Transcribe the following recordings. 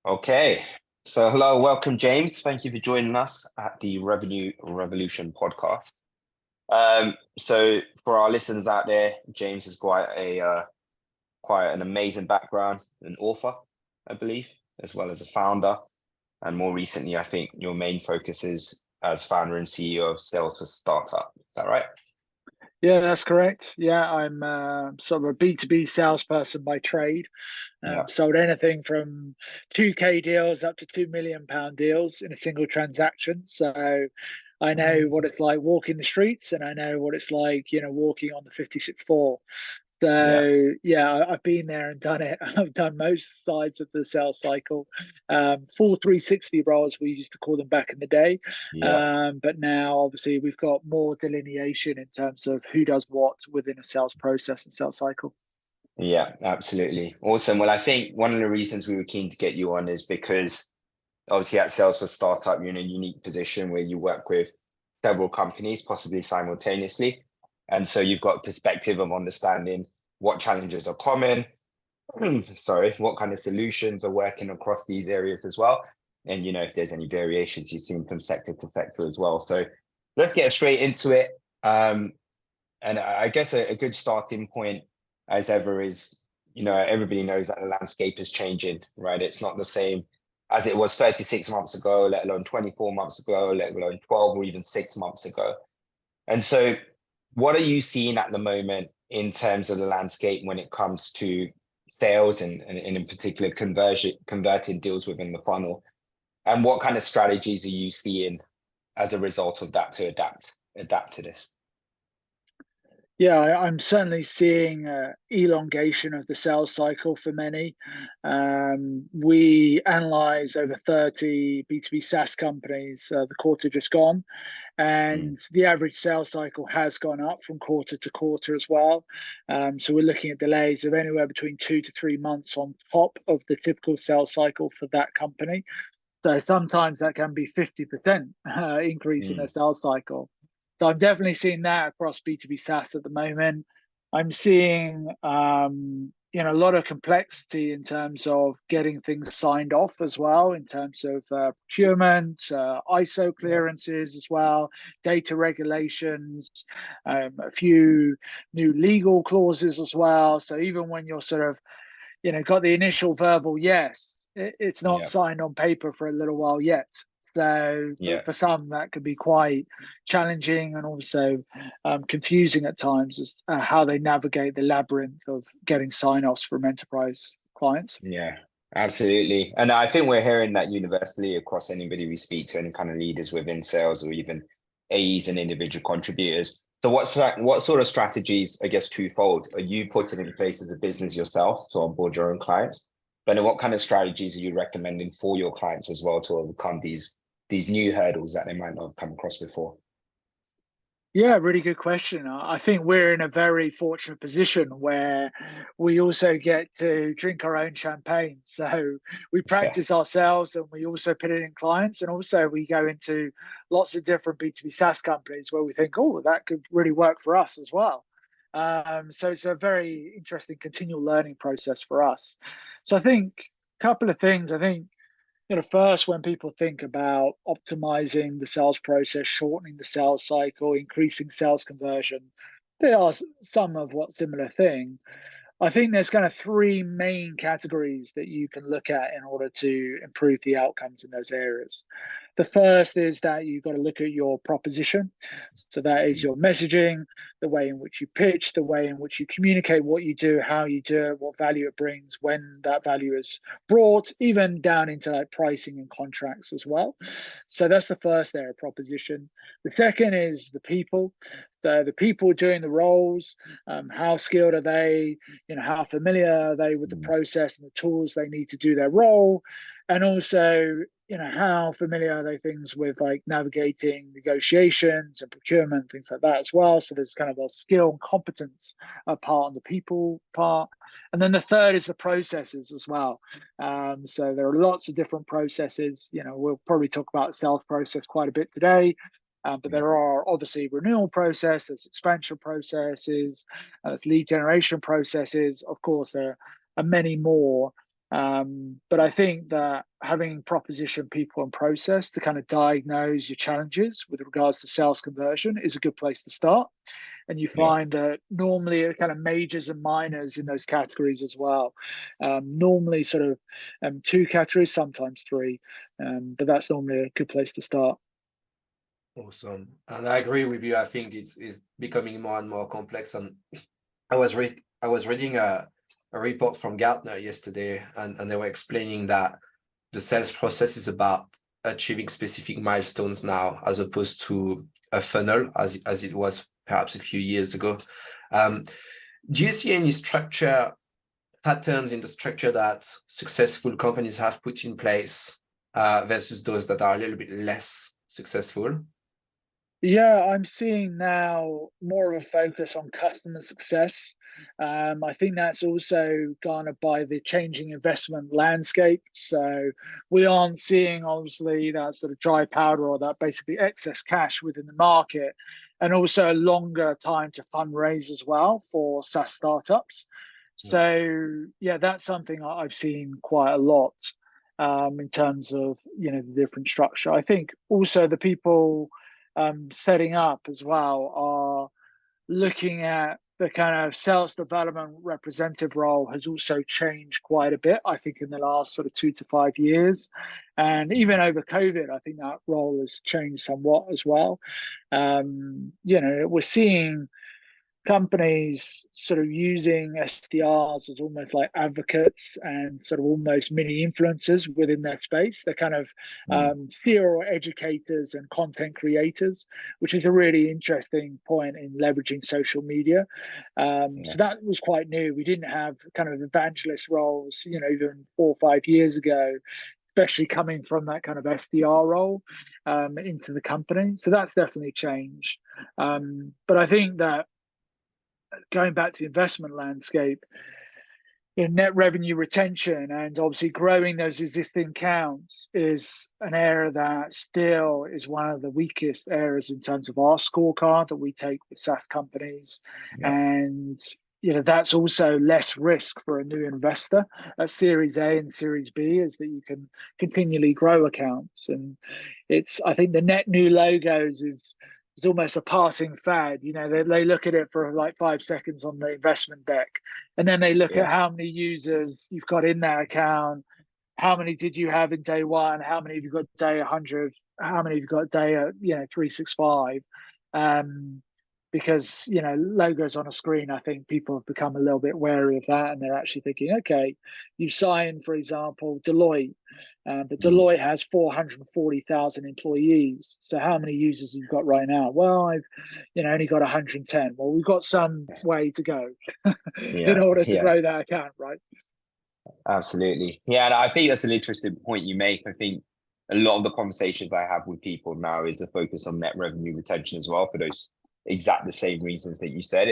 Okay. So hello, welcome, James. Thank you for joining us at the Revenue Revolution podcast. So for our listeners out there, James has quite an amazing background, an author, I believe, as well as a founder. And more recently, I think your main focus is as founder and CEO of Sales for Startup. Is that right? Yeah, that's correct. Yeah, I'm sort of a B2B salesperson by trade. Yeah. Sold anything from 2K deals up to £2 million deals in a single transaction. So I know what it's like walking the streets, and I know what it's like, walking on the 56th floor. Yeah. So yeah, I've been there and done it. I've done most sides of the sales cycle. Full 360 roles, we used to call them back in the day. Yeah. But now obviously we've got more delineation in terms of who does what within a sales process and sales cycle. Yeah, absolutely. Awesome. Well, I think one of the reasons we were keen to get you on is because obviously at Sales for Startup, you're in a unique position where you work with several companies, possibly simultaneously. And so you've got a perspective of understanding what challenges are common, what kind of solutions are working across these areas as well. And, if there's any variations you've seen from sector to sector as well. So let's get straight into it. And I guess a good starting point as ever is, everybody knows that the landscape is changing, right? It's not the same as it was 36 months ago, let alone 24 months ago, let alone 12 or even 6 months ago. And so what are you seeing at the moment in terms of the landscape when it comes to sales and in particular converting deals within the funnel? And what kind of strategies are you seeing as a result of that to adapt to this? Yeah, I'm certainly seeing elongation of the sales cycle for many. We analyze over 30 B2B SaaS companies the quarter just gone, and the average sales cycle has gone up from quarter to quarter as well. So we're looking at delays of anywhere between 2 to 3 months on top of the typical sales cycle for that company. So sometimes that can be 50% increase in their sales cycle. So I'm definitely seeing that across B2B SaaS at the moment. I'm seeing a lot of complexity in terms of getting things signed off as well, in terms of procurement, ISO clearances as well, data regulations, a few new legal clauses as well. So even when you're sort of, got the initial verbal yes, it's not signed on paper for a little while yet. So for some, that could be quite challenging and also confusing at times as how they navigate the labyrinth of getting sign-offs from enterprise clients. Yeah, absolutely. And I think we're hearing that universally across anybody we speak to, any kind of leaders within sales or even AEs and individual contributors. So what sort of strategies, I guess twofold, are you putting in place as a business yourself to onboard your own clients? But what kind of strategies are you recommending for your clients as well to overcome these new hurdles that they might not have come across before? Yeah, really good question. I think we're in a very fortunate position where we also get to drink our own champagne. So we practice ourselves and we also put it in clients. And also we go into lots of different B2B SaaS companies where we think, oh, that could really work for us as well. So it's a very interesting continual learning process for us. So I think a couple of things. I think first, when people think about optimizing the sales process, shortening the sales cycle, increasing sales conversion, they are some of what similar thing. I think there's kind of three main categories that you can look at in order to improve the outcomes in those areas. The first is that you've got to look at your proposition. So that is your messaging, the way in which you pitch, the way in which you communicate what you do, how you do it, what value it brings, when that value is brought, even down into like pricing and contracts as well. So that's the first area, proposition. The second is the people. So the people doing the roles, how skilled are they? How familiar are they with the process and the tools they need to do their role? And also, how familiar are they things with like navigating negotiations and procurement, things like that as well. So there's kind of a skill and competence part on the people part. And then the third is the processes as well. So there are lots of different processes. We'll probably talk about the sales process quite a bit today. But there are obviously renewal process, there's expansion processes, there's lead generation processes. Of course, there are many more. But I think that having proposition, people, and process to kind of diagnose your challenges with regards to sales conversion is a good place to start. And you Yeah. find that normally it kind of majors and minors in those categories as well. Normally sort of two categories, sometimes three, but that's normally a good place to start. Awesome. And I agree with you. I think it's becoming more and more complex. And I was reading a report from Gartner yesterday, and they were explaining that the sales process is about achieving specific milestones now, as opposed to a funnel as it was perhaps a few years ago. Do you see any structure patterns in the structure that successful companies have put in place versus those that are a little bit less successful? Yeah, I'm seeing now more of a focus on customer success. I think that's also garnered by the changing investment landscape. So we aren't seeing, obviously, that sort of dry powder or that basically excess cash within the market, and also a longer time to fundraise as well for SaaS startups. So yeah, that's something I've seen quite a lot in terms of the different structure. I think also the people setting up as well are looking at the kind of sales development representative role has also changed quite a bit, I think, in the last sort of 2 to 5 years. And even over COVID, I think that role has changed somewhat as well. We're seeing companies sort of using SDRs as almost like advocates and sort of almost mini influencers within their space. They're kind of serial educators and content creators, which is a really interesting point in leveraging social media. So that was quite new. We didn't have kind of evangelist roles, even 4 or 5 years ago, especially coming from that kind of SDR role into the company. So that's definitely changed. But I think that going back to the investment landscape, net revenue retention and obviously growing those existing accounts is an area that still is one of the weakest areas in terms of our scorecard that we take with SaaS companies. And that's also less risk for a new investor at Series A and Series B, is that you can continually grow accounts. And I think the net new logos is almost a passing fad. They look at it for like 5 seconds on the investment deck, and then they look at how many users you've got in that account, how many did you have in day one, how many have you got day 100, how many have you got day 365. Because logos on a screen, I think people have become a little bit wary of that, and they're actually thinking, okay, you sign, for example, Deloitte, but Deloitte has 440,000 employees. So how many users have you got right now? Well, I've only got 110. Well, we've got some way to go in order to grow that account, right? Absolutely. Yeah, and I think that's an interesting point you make. I think a lot of the conversations I have with people now is the focus on net revenue retention as well, for those exact the same reasons that you said.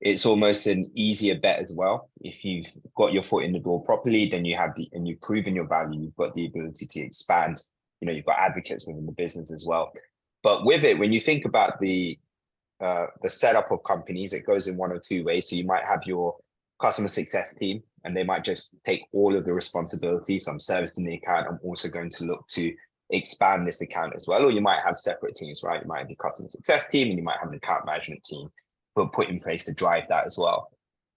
It's almost an easier bet as well. If you've got your foot in the door properly, then and you've proven your value, you've got the ability to expand. You've got advocates within the business as well. But with it, when you think about the setup of companies, it goes in one or two ways. So you might have your customer success team, and they might just take all of the responsibility. So I'm servicing the account. I'm also going to look to expand this account as well. Or you might have separate teams, right? You might have your customer success team, and you might have an account management team who are put in place to drive that as well.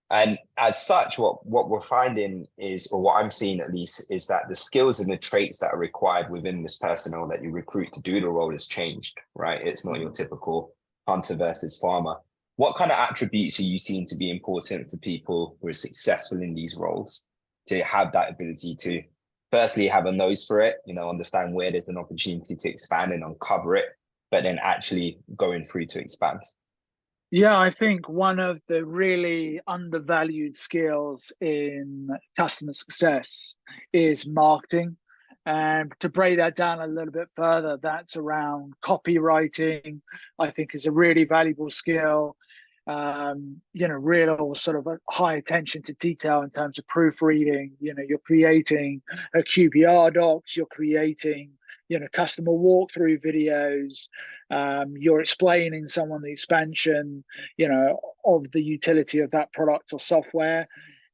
And as such, what we're finding is, or what I'm seeing at least, is that the skills and the traits that are required within this personnel that you recruit to do the role has changed, right? It's not your typical hunter versus farmer. What kind of attributes are you seeing to be important for people who are successful in these roles to have that ability to firstly have a nose for it, understand where there's an opportunity to expand and uncover it, but then actually going through to expand? Yeah, I think one of the really undervalued skills in customer success is marketing. And to break that down a little bit further, that's around copywriting, I think is a really valuable skill. Real sort of a high attention to detail in terms of proofreading. You're creating a QBR docs, you're creating customer walkthrough videos, you're explaining someone the expansion of the utility of that product or software.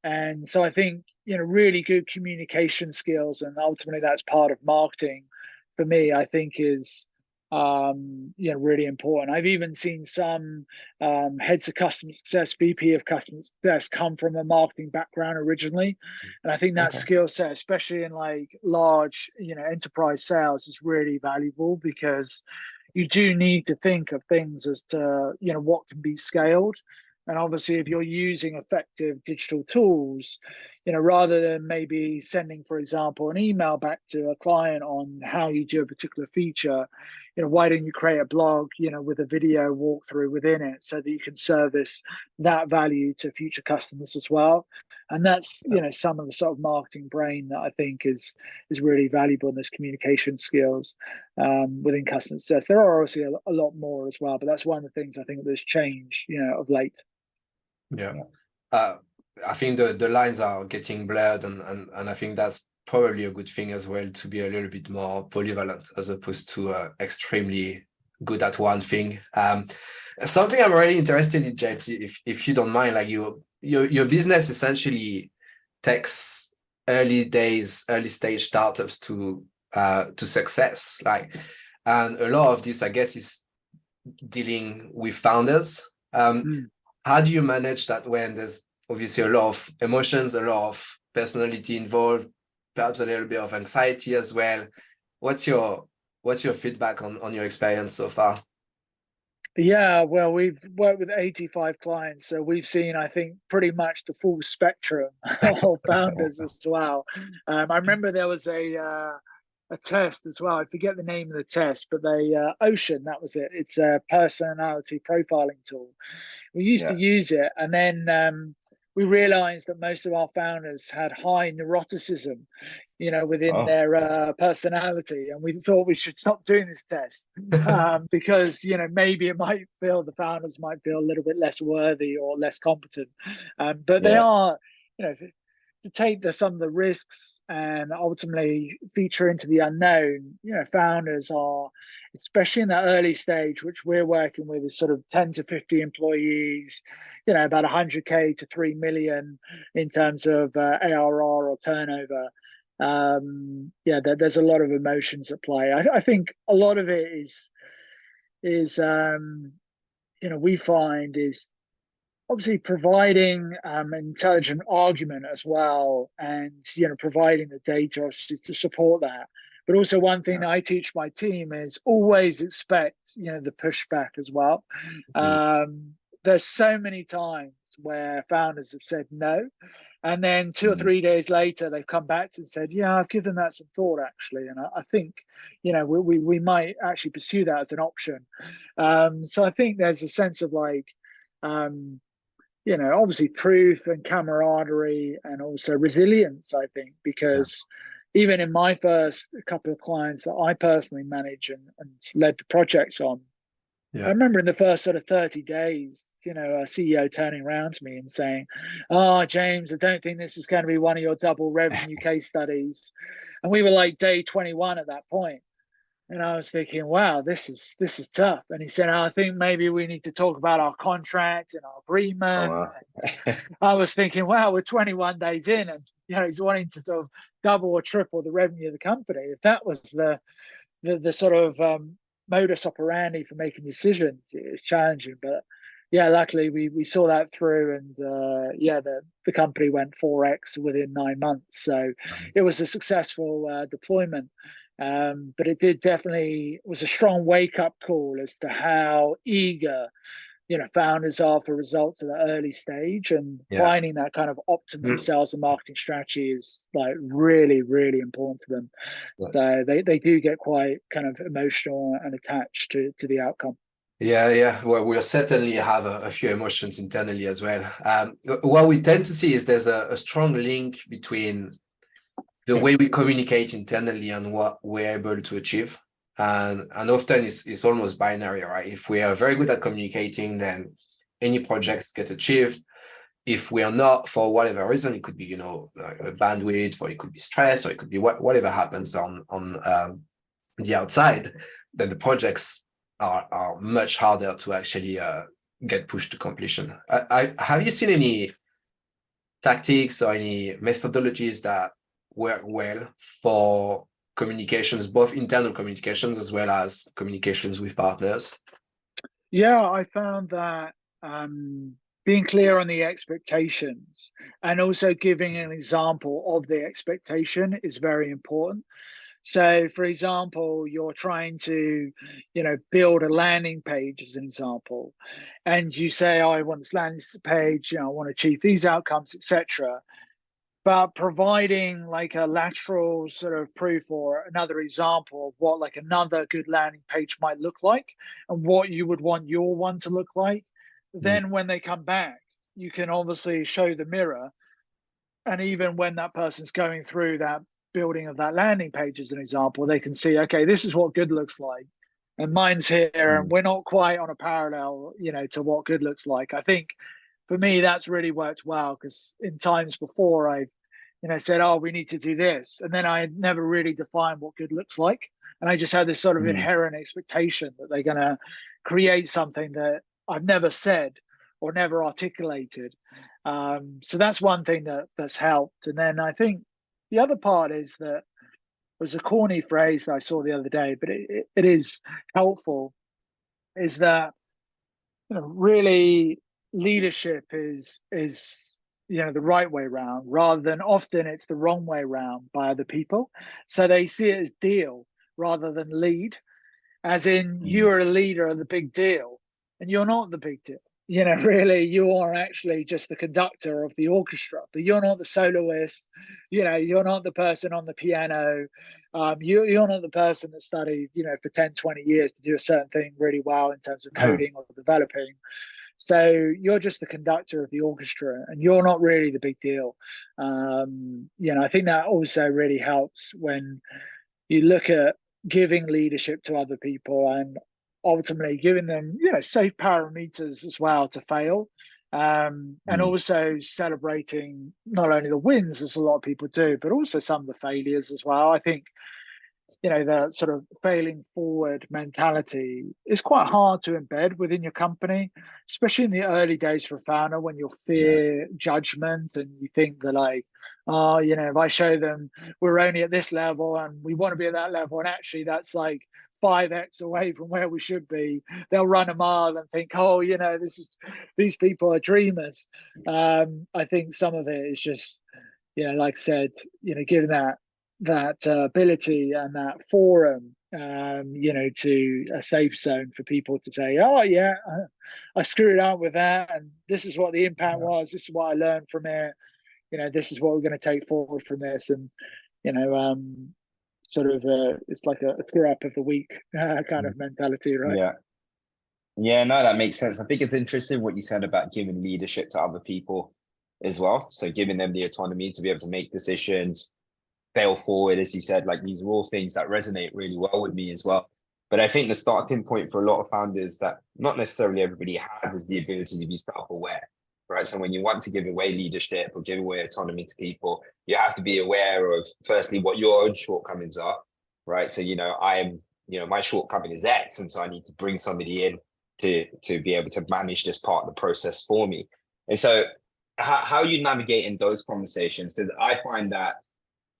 And so I think, really good communication skills, and ultimately that's part of marketing for me, I think is, really important. I've even seen some heads of customer success, VP of customer success, come from a marketing background originally. And I think that skill set, especially in like large, enterprise sales, is really valuable, because you do need to think of things as to, what can be scaled. And obviously, if you're using effective digital tools, rather than maybe sending, for example, an email back to a client on how you do a particular feature, why don't you create a blog, with a video walkthrough within it, so that you can service that value to future customers as well. And that's, some of the sort of marketing brain that I think is really valuable in those communication skills within customer success. There are obviously a lot more as well, but that's one of the things I think that's changed, of late. Yeah. I think the lines are getting blurred, and I think that's probably a good thing as well, to be a little bit more polyvalent as opposed to extremely good at one thing. Something I'm really interested in, James, if you don't mind, like your business essentially takes early stage startups to success, like, and a lot of this, I guess, is dealing with founders. How do you manage that when there's obviously a lot of emotions, a lot of personality involved, perhaps a little bit of anxiety as well? What's your feedback on your experience so far? Yeah, well, we've worked with 85 clients, so we've seen, I think, pretty much the full spectrum of founders as well. I remember there was a test as well. I forget the name of the test, but Ocean, that was it. It's a personality profiling tool. We used to use it, and then we realized that most of our founders had high neuroticism, within their personality, and we thought we should stop doing this test because maybe the founders might feel a little bit less worthy or less competent, but they are, to take some of the risks and ultimately feature into the unknown. Founders are, especially in that early stage, which we're working with, is sort of 10 to 50 employees, about 100K to 3 million in terms of ARR or turnover. There's a lot of emotions at play. I think a lot of it is we find is obviously providing an intelligent argument as well, and providing the data obviously to support that. But also, one thing that I teach my team is always expect the pushback as well. There's so many times where founders have said no, and then 2 or 3 days later they've come back and said, yeah, I've given that some thought actually, and I think we might actually pursue that as an option. So I think there's a sense of like obviously proof and camaraderie, and also resilience, I think, because even in my first couple of clients that I personally manage and led the projects on, I remember in the first sort of 30 days, a CEO turning around to me and saying, oh, James, I don't think this is going to be one of your double revenue case studies. And we were like day 21 at that point. And I was thinking, wow, this is tough. And he said, I think maybe we need to talk about our contract and our agreement. I was thinking, wow, we're 21 days in, and he's wanting to sort of double or triple the revenue of the company. If that was the sort of modus operandi for making decisions, it's challenging. But yeah, luckily we saw that through, and the company went 4x within 9 months. So it was a successful deployment. But it was a strong wake-up call as to how eager founders are for results at an early stage, and finding that kind of optimum sales and marketing strategy is like really, really important to them. So they do get quite kind of emotional and attached to the outcome. Well, we'll certainly have a few emotions internally as well. What we tend to see is there's a strong link between the way we communicate internally and what we're able to achieve. And often it's almost binary, right? If we are very good at communicating, then any projects get achieved. If we are not, for whatever reason, it could be, like a bandwidth, or it could be stress, or it could be whatever happens on the outside, then the projects are much harder to actually get pushed to completion. Have you seen tactics or any methodologies that work well for communications, both internal communications as well as communications with partners? Yeah, I found that being clear on the expectations and also giving an example of the expectation is very important. So, for example, you're trying to, build a landing page as an example, and you say, "Oh, I want this landing page, I want to achieve these outcomes, etc." But providing like a lateral sort of proof or another example of what like another good landing page might look like and what you would want your one to look like, then when they come back, you can obviously show the mirror. And even when that person's going through that building of that landing page as an example, they can see, okay, this is what good looks like. And mine's here, and we're not quite on a parallel, to what good looks like. I think for me, that's really worked well, because in times before I, said, oh, we need to do this. And then I had never really defined what good looks like. And I just had this sort of inherent expectation that they're going to create something that I've never said or never articulated. So that's one thing that's helped. And then I think the other part is that it was a corny phrase that I saw the other day, but it is helpful, is that really leadership is the right way around, rather than often it's the wrong way around by other people. So they see it as deal rather than lead, as in you're a leader of the big deal, and you're not the big deal. Really, you are actually just the conductor of the orchestra, but you're not the soloist. You're not the person on the piano. You're not the person that studied, for 10, 20 years to do a certain thing really well in terms of coding or developing. So you're just the conductor of the orchestra, and you're not really the big deal. I think that also really helps when you look at giving leadership to other people and ultimately giving them, safe parameters as well to fail. And also celebrating not only the wins, as a lot of people do, but also some of the failures as well. I think, the sort of failing forward mentality is quite hard to embed within your company, especially in the early days for a founder, when you fear judgment and you think that like, oh, if I show them we're only at this level and we want to be at that level, and actually that's like 5x away from where we should be, they'll run a mile and think, oh, these people are dreamers. I think some of it is just, like I said, given that ability and that forum, to a safe zone for people to say, oh yeah, I screwed up with that, and this is what the impact was. This is what I learned from it. This is what we're going to take forward from this, and sort of it's like a screw up of the week kind of mentality, right? Yeah, no, that makes sense. I think it's interesting what you said about giving leadership to other people as well. So giving them the autonomy to be able to make decisions, fail forward, as you said, like these are all things that resonate really well with me as well. But I think the starting point for a lot of founders that not necessarily everybody has is the ability to be self-aware, right? So when you want to give away leadership or give away autonomy to people, you have to be aware of, firstly, what your own shortcomings are, right? So, my shortcoming is X, and so I need to bring somebody in to be able to manage this part of the process for me. And so how you navigate in those conversations, because I find that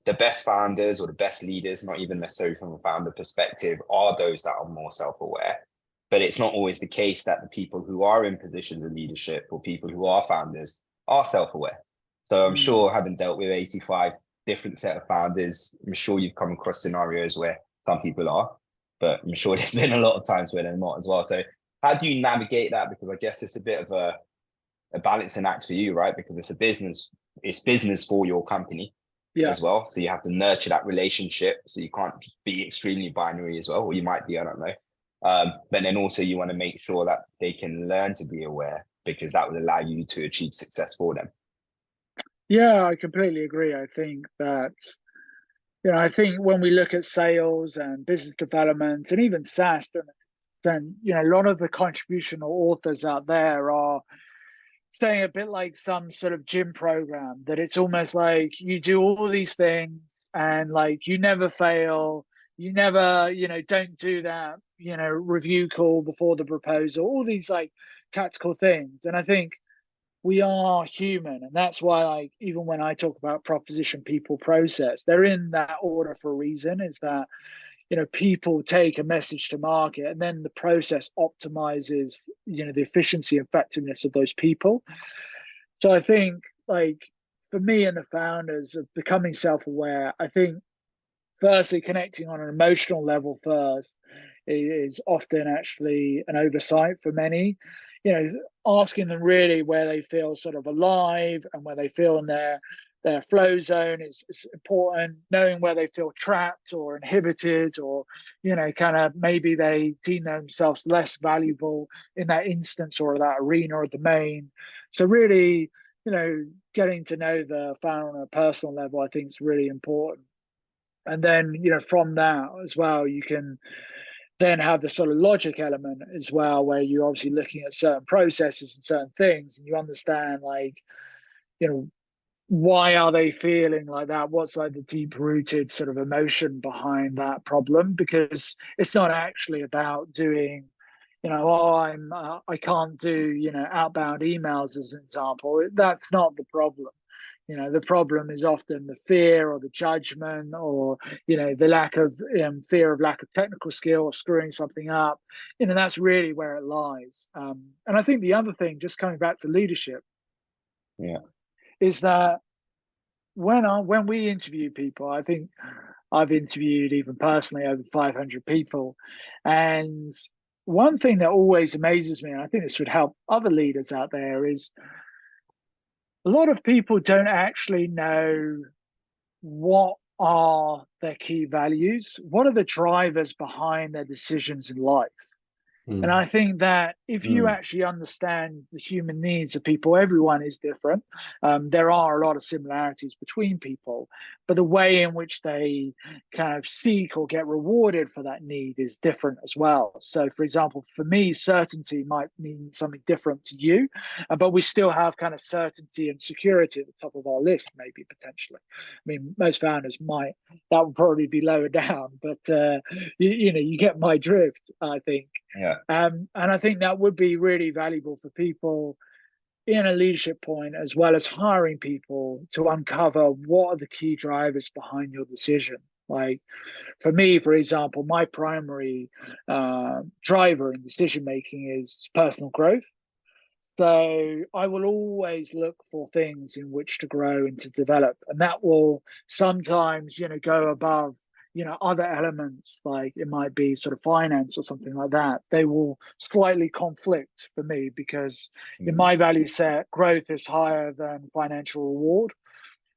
the best founders or the best leaders, not even necessarily from a founder perspective, are those that are more self-aware. But it's not always the case that the people who are in positions of leadership or people who are founders are self-aware. So I'm sure, having dealt with 85 different set of founders, I'm sure you've come across scenarios where some people are, but I'm sure there's been a lot of times where they're not as well. So how do you navigate that? Because I guess it's a bit of a balancing act for you, right? Because it's business for your company as well. So you have to nurture that relationship. So you can't be extremely binary as well, or you might be, I don't know. But then also you want to make sure that they can learn to be aware, because that will allow you to achieve success for them. Yeah, I completely agree. I think that, I think when we look at sales and business development and even SaaS, then, a lot of the contributional authors out there are saying a bit like some sort of gym program, that it's almost like you do all these things and like you never fail, you never, don't do that, review call before the proposal, all these like tactical things. And I think we are human, and that's why, like, even when I talk about proposition, people, process, they're in that order for a reason. Is that, people take a message to market, and then the process optimizes, the efficiency and effectiveness of those people. So I think, like, for me and the founders of becoming self-aware, I think firstly connecting on an emotional level first is often actually an oversight for many. Asking them really where they feel sort of alive and where they feel in their flow zone is important. Knowing where they feel trapped or inhibited, or kind of maybe they deem themselves less valuable in that instance or that arena or domain. So really, getting to know the founder on a personal level, I think, is really important. And then, from that as well, you can then have the sort of logic element as well, where you're obviously looking at certain processes and certain things, and you understand, like, why are they feeling like that? What's like the deep rooted sort of emotion behind that problem? Because it's not actually about doing, I can't do, outbound emails as an example. That's not the problem. The problem is often the fear or the judgment, or the lack of fear of lack of technical skill or screwing something up. That's really where it lies. And I think the other thing, just coming back to leadership, is that when we interview people, I think I've interviewed, even personally, over 500 people, and one thing that always amazes me, and I think this would help other leaders out there, is a lot of people don't actually know what are their key values, what are the drivers behind their decisions in life. And I think that if you actually understand the human needs of people, everyone is different. There are a lot of similarities between people, but the way in which they kind of seek or get rewarded for that need is different as well. So, for example, for me, certainty might mean something different to you, but we still have kind of certainty and security at the top of our list, maybe potentially. I mean, most founders might, that would probably be lower down, but you get my drift, I think. Yeah. And I think that would be really valuable for people in a leadership point, as well as hiring people, to uncover what are the key drivers behind your decision. Like, for me, for example, my primary driver in decision making is personal growth. So I will always look for things in which to grow and to develop, and that will sometimes, go above, other elements, like it might be sort of finance or something like that. They will slightly conflict for me, because in my value set, growth is higher than financial reward.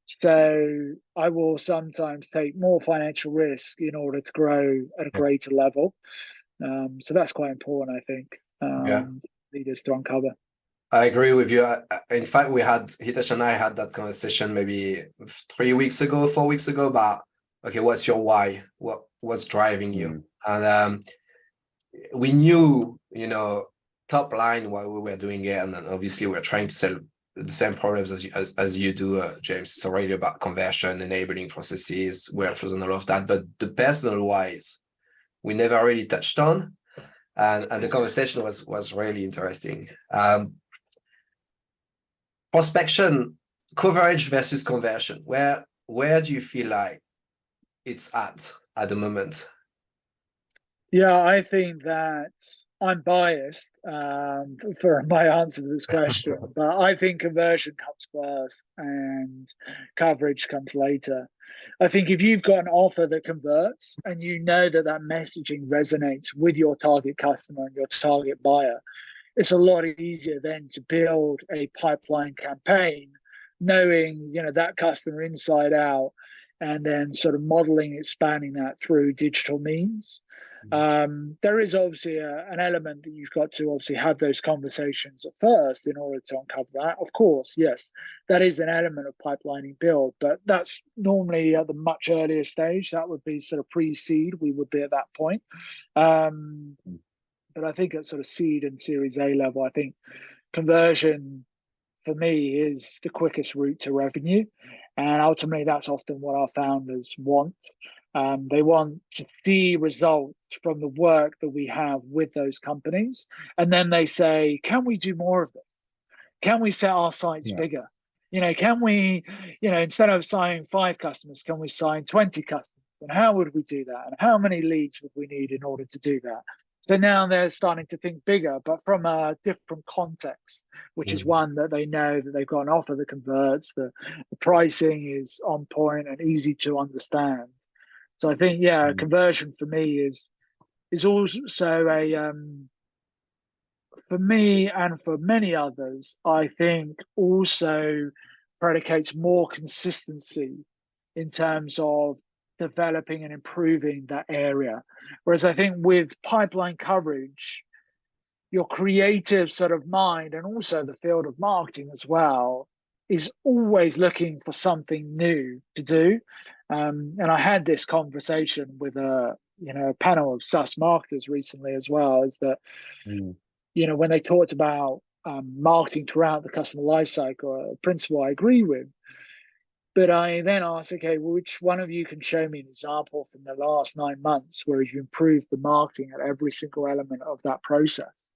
So I will sometimes take more financial risk in order to grow at a greater level. So that's quite important, I think, leaders to uncover. I agree with you. In fact, Hitesh and I had that conversation maybe 3 weeks ago, 4 weeks ago, about, okay, what's your why? What's driving you? And we knew, top line why we were doing it. And then obviously we're trying to sell the same problems as you do, James. It's already about conversion, enabling processes, workflows, and all of that. But the personal whys, we never really touched on. And the conversation was really interesting. Prospection, coverage versus conversion. Where do you feel like it's at the moment? Yeah, I think that I'm biased for my answer to this question, but I think conversion comes first and coverage comes later. I think if you've got an offer that converts and you know that that messaging resonates with your target customer and your target buyer, it's a lot easier then to build a pipeline campaign, knowing, that customer inside out, and then sort of modeling, expanding that through digital means. There is obviously an element that you've got to obviously have those conversations at first in order to uncover that. Of course, yes, that is an element of pipelining build, but that's normally at the much earlier stage. That would be sort of pre-seed. We would be at that point. But I think at sort of seed and Series A level, I think conversion for me is the quickest route to revenue. And ultimately, that's often what our founders want. They want to see results from the work that we have with those companies. And then they say, can we do more of this? can we set our sites bigger? Can we, instead of signing 5 customers, can we sign 20 customers? And how would we do that? And how many leads would we need in order to do that? So now they're starting to think bigger, but from a different context, which is one that they know that they've got an offer that converts, the pricing is on point and easy to understand. So I think, conversion for me is also a, for me and for many others, I think also predicates more consistency in terms of developing and improving that area. Whereas I think with pipeline coverage, your creative sort of mind and also the field of marketing as well is always looking for something new to do. And I had this conversation with a panel of SaaS marketers recently as well, is that when they talked about marketing throughout the customer lifecycle, a principle I agree with. But I then asked, okay, well, which one of you can show me an example from the last 9 months where you improved the marketing at every single element of that process?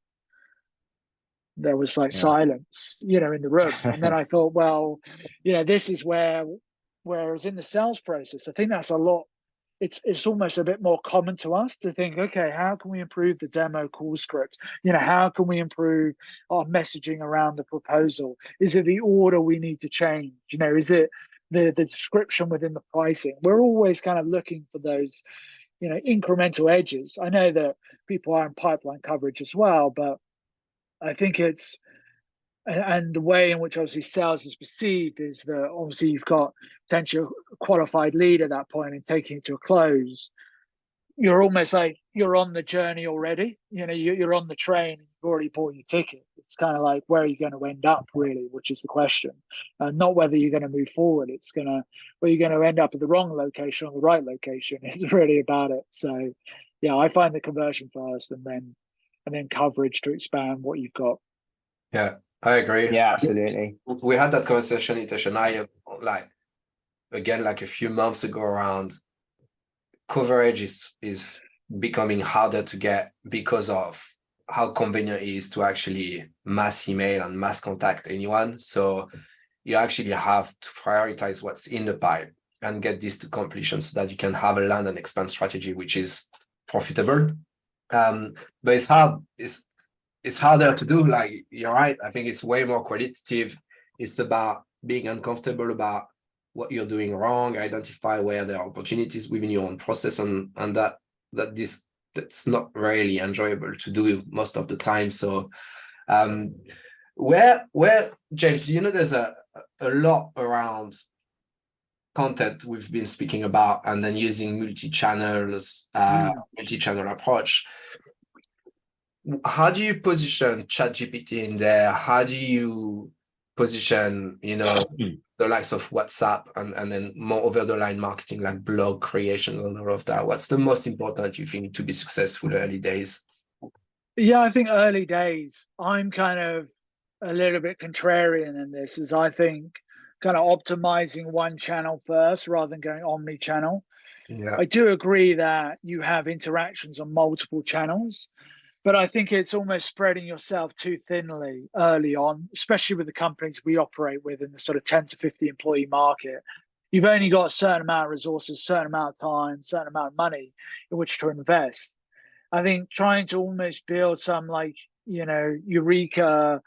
There was like silence, in the room. And then I thought, well, this is whereas in the sales process, I think that's a lot. It's almost a bit more common to us to think, okay, how can we improve the demo call script? How can we improve our messaging around the proposal? Is it the order we need to change? Is it the description within the pricing? We're always kind of looking for those, incremental edges. I know that people are in pipeline coverage as well, but I think and the way in which obviously sales is perceived is that obviously you've got potential qualified lead at that point and taking it to a close. You're almost like you're on the journey already. You're on the train. You've already bought your ticket. It's kind of like, where are you going to end up, really, which is the question. Not whether you're going to move forward. It's whether you're going to end up at the wrong location or the right location. It's really about it. So, I find the conversion first, and then coverage to expand what you've got. Yeah, I agree. Yeah, absolutely. We had that conversation, Hitesh and I, like a few months ago, around coverage is becoming harder to get because of how convenient it is to actually mass email and mass contact anyone. So you actually have to prioritize what's in the pipe and get this to completion so that you can have a land and expand strategy, which is profitable. But it's hard. It's harder to do. Like, you're right. I think it's way more qualitative. It's about being uncomfortable about what you're doing wrong, identify where there are opportunities within your own process, and that's not really enjoyable to do most of the time. So where James, there's a lot around content we've been speaking about, and then using multi-channel approach. How do you position ChatGPT in there? How do you position, the likes of WhatsApp and then more over the line marketing like blog creation and all of that? What's the most important, you think, to be successful early days? Yeah, I think early days, I'm kind of a little bit contrarian in this, is I think kind of optimizing one channel first rather than going omni-channel. Yeah. I do agree that you have interactions on multiple channels, but I think it's almost spreading yourself too thinly early on, especially with the companies we operate with in the sort of 10 to 50 employee market. You've only got a certain amount of resources, certain amount of time, certain amount of money in which to invest. I think trying to almost build some eureka,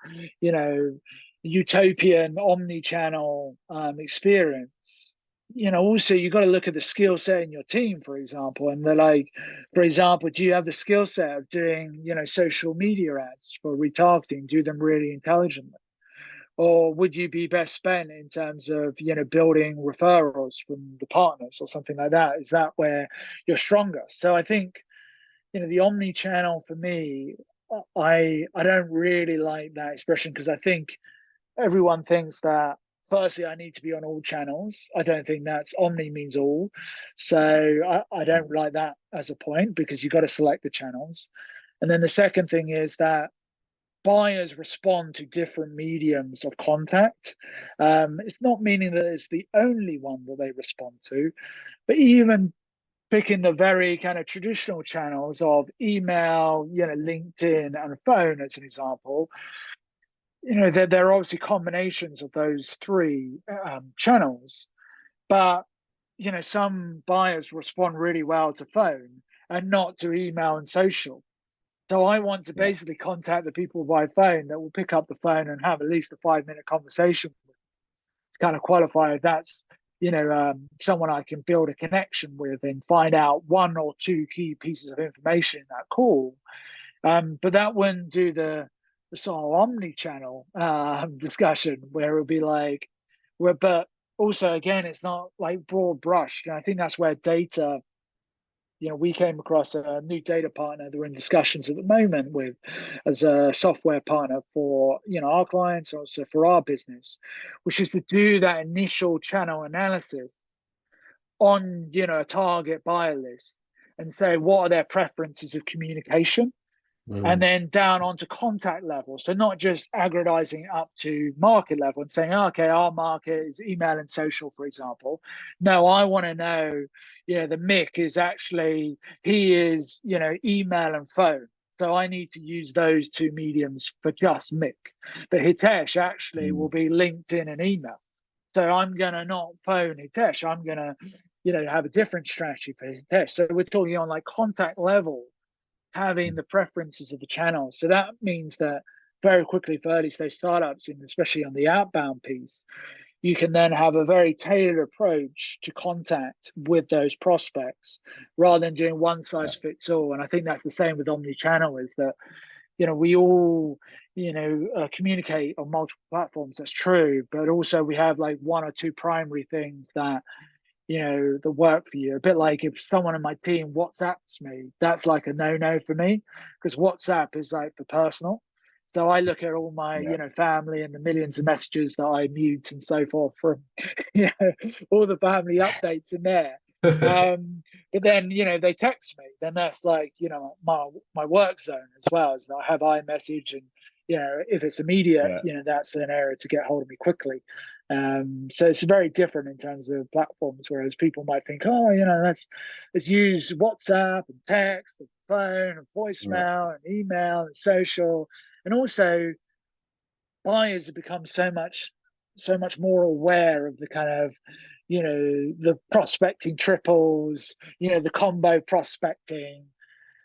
utopian omni-channel experience. Also you got to look at the skill set in your team, for example, and they're like, for example, do you have the skill set of doing, social media ads for retargeting, do them really intelligently? Or would you be best spent in terms of, building referrals from the partners or something like that? Is that where you're stronger? So I think, the omni-channel for me, I don't really like that expression, because I think everyone thinks that firstly I need to be on all channels. I don't think that's omni means all. So I don't like that as a point, because you've got to select the channels. And then the second thing is that buyers respond to different mediums of contact. It's not meaning that it's the only one that they respond to, but even picking the very kind of traditional channels of email, LinkedIn and phone as an example, there are obviously combinations of those three channels, but some buyers respond really well to phone and not to email and social. So I want to Yeah. basically contact the people by phone that will pick up the phone and have at least a 5-minute conversation to kind of qualify if that's someone I can build a connection with and find out one or two key pieces of information in that call. But that wouldn't do the sort of omni-channel discussion where it would be like, but also again, it's not like broad brushed. And I think that's where data, we came across a new data partner that we're in discussions at the moment with as a software partner for, our clients, also for our business, which is to do that initial channel analysis on, a target buyer list and say, what are their preferences of communication? And then down onto contact level. So not just aggregizing up to market level and saying, okay, our market is email and social, for example. No, I want to know, the Mick is actually, he is, email and phone. So I need to use those two mediums for just Mick. But Hitesh actually will be LinkedIn and email. So I'm going to not phone Hitesh. I'm going to, have a different strategy for Hitesh. So we're talking on like contact level, having the preferences of the channel. So that means that very quickly for early stage startups, and especially on the outbound piece, you can then have a very tailored approach to contact with those prospects rather than doing one size fits all. And I think that's the same with omni-channel, is that, we all, communicate on multiple platforms. That's true. But also we have like one or two primary things that the work for you. A bit like if someone in my team WhatsApps me, that's like a no for me, because WhatsApp is like for personal. So I look at all my family and the millions of messages that I mute and so forth from all the family updates in there. But then they text me, then that's like my work zone as well. As I have iMessage, and if it's immediate, that's an area to get hold of me quickly. So it's very different in terms of platforms, whereas people might think, oh, let's use WhatsApp and text and phone and voicemail and email and social. And also buyers have become so much more aware of the kind of, the prospecting triples, the combo prospecting.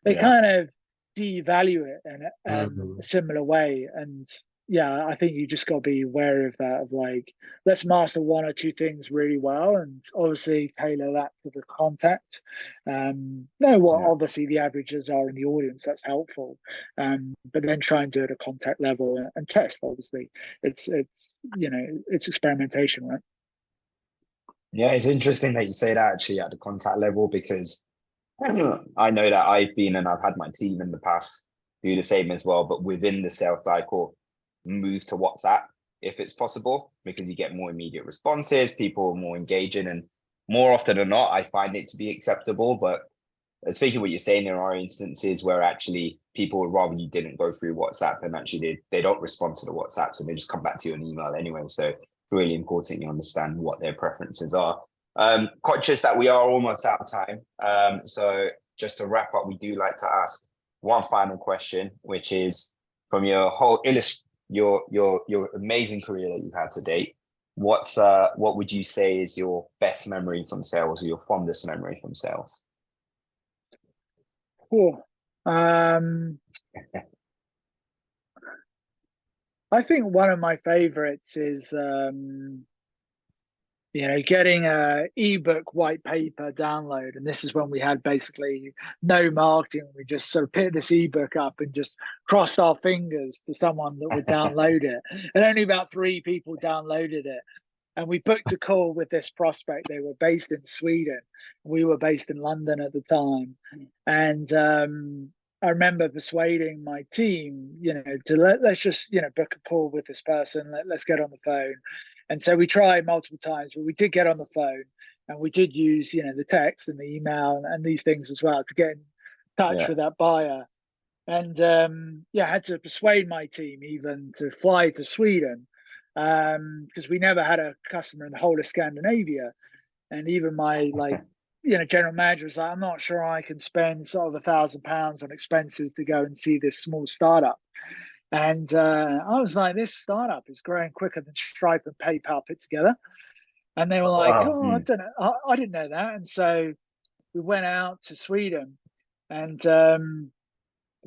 They kind of devalue it in a similar way. And I think you just got to be aware of that, of like, let's master one or two things really well and obviously tailor that to the contact. Know what obviously the averages are in the audience, that's helpful. But then try and do it at contact level and test. Obviously it's experimentation, right? Yeah, it's interesting that you say that actually at the contact level, because I know that I've been, and I've had my team in the past do the same as well, but within the sales cycle, move to WhatsApp if it's possible, because you get more immediate responses, people are more engaging, and more often than not, I find it to be acceptable. But speaking of what you're saying, there are instances where actually people would rather you didn't go through WhatsApp, and actually they don't respond to the WhatsApps and they just come back to you on email anyway. So really important you understand what their preferences are. Conscious that we are almost out of time. So just to wrap up, we do like to ask one final question, which is, from your whole your amazing career that you've had to date, what would you say is your best memory from sales, or your fondest memory from sales? Cool. I think one of my favorites is getting a ebook white paper download. And this is when we had basically no marketing. We just sort of picked this ebook up and just crossed our fingers to someone that would download it. And only about 3 people downloaded it. And we booked a call with this prospect. They were based in Sweden. We were based in London at the time. And I remember persuading my team, to let's just, book a call with this person. Let's get on the phone. And so we tried multiple times, but we did get on the phone, and we did use, the text and the email and these things as well to get in touch with that buyer. And I had to persuade my team even to fly to Sweden, because we never had a customer in the whole of Scandinavia. And even my general manager was like, I'm not sure I can spend sort of £1,000 on expenses to go and see this small startup. And I was like, this startup is growing quicker than Stripe and PayPal put together. And they were like, Wow. oh, I don't know, I didn't know that. And so we went out to Sweden, and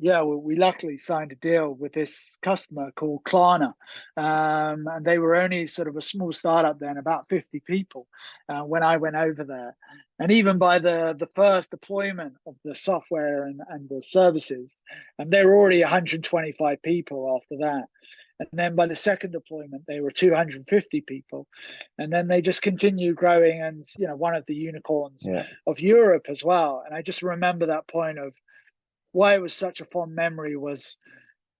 yeah, we luckily signed a deal with this customer called Klarna, and they were only sort of a small startup then, about 50 people, when I went over there. And even by the first deployment of the software and the services, and they were already 125 people after that. And then by the second deployment, they were 250 people, and then they just continued growing, and one of the unicorns of Europe as well. And I just remember that point of why it was such a fond memory was,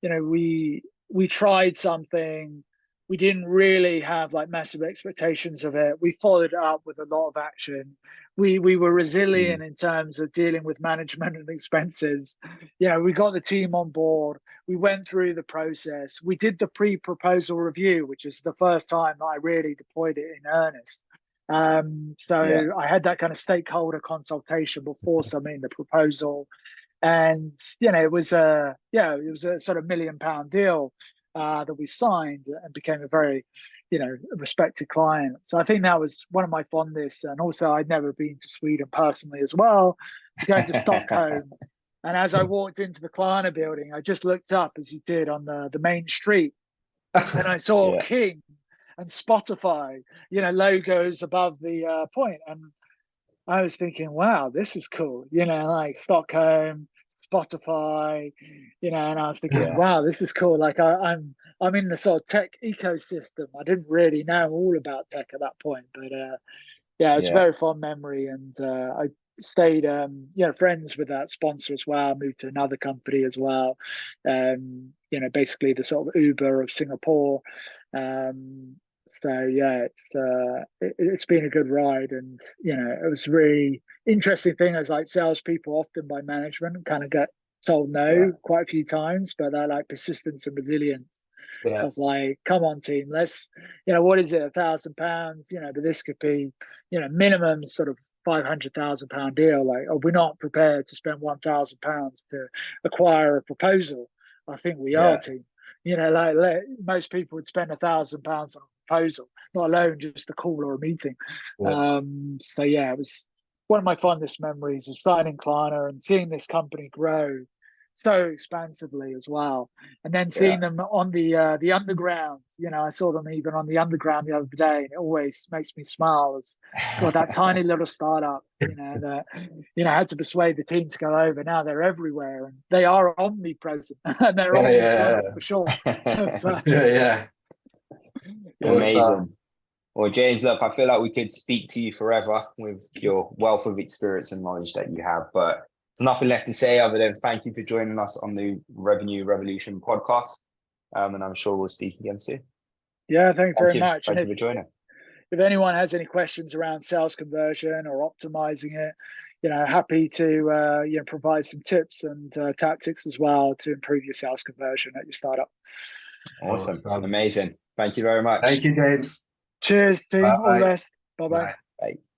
we tried something, we didn't really have like massive expectations of it. We followed it up with a lot of action. We were resilient in terms of dealing with management and expenses. We got the team on board. We went through the process. We did the pre-proposal review, which is the first time that I really deployed it in earnest. So I had that kind of stakeholder consultation before submitting the proposal. And it was a sort of £1 million deal that we signed and became a very respected client. So I think that was one of my fondest. And also I'd never been to Sweden personally as well, going to Stockholm. And as I walked into the Klarna building, I just looked up, as you did, on the main street, and I saw King and Spotify logos above the point. And I was thinking, wow, this is cool. Like Stockholm, Spotify, and I was thinking, wow, this is cool. Like I'm in the sort of tech ecosystem. I didn't really know all about tech at that point, but it's a very fond memory. And I stayed, friends with that sponsor as well. Moved to another company as well. Basically the sort of Uber of Singapore. So yeah, it's been a good ride, and it was really interesting thing as like salespeople often by management kind of get told no quite a few times, but that like persistence and resilience of like, come on team, let's what is it, £1,000, but this could be minimum sort of £500,000 deal. Like, oh, we're not prepared to spend £1,000 to acquire a proposal. I think we are team. Like most people would spend £1,000 on a proposal, not alone just a call or a meeting. So yeah, it was one of my fondest memories of starting in Klarna and seeing this company grow so expansively as well, and then seeing them on the underground. I saw them even on the underground the other day, and it always makes me smile. As God, that tiny little startup, that had to persuade the team to go over. Now they're everywhere, and they are omnipresent, and they're omnichannel for sure. So, amazing. Well, James, look, I feel like we could speak to you forever with your wealth of experience and knowledge that you have, but there's nothing left to say other than thank you for joining us on the Revenue Revolution podcast. And I'm sure we'll speak again soon. Yeah, thank you very much. Thank you for joining. If anyone has any questions around sales conversion or optimizing it, happy to provide some tips and tactics as well to improve your sales conversion at your startup. Awesome. Amazing. Thank you very much. Thank you, James. Cheers, team. All the best. Bye-bye. Bye.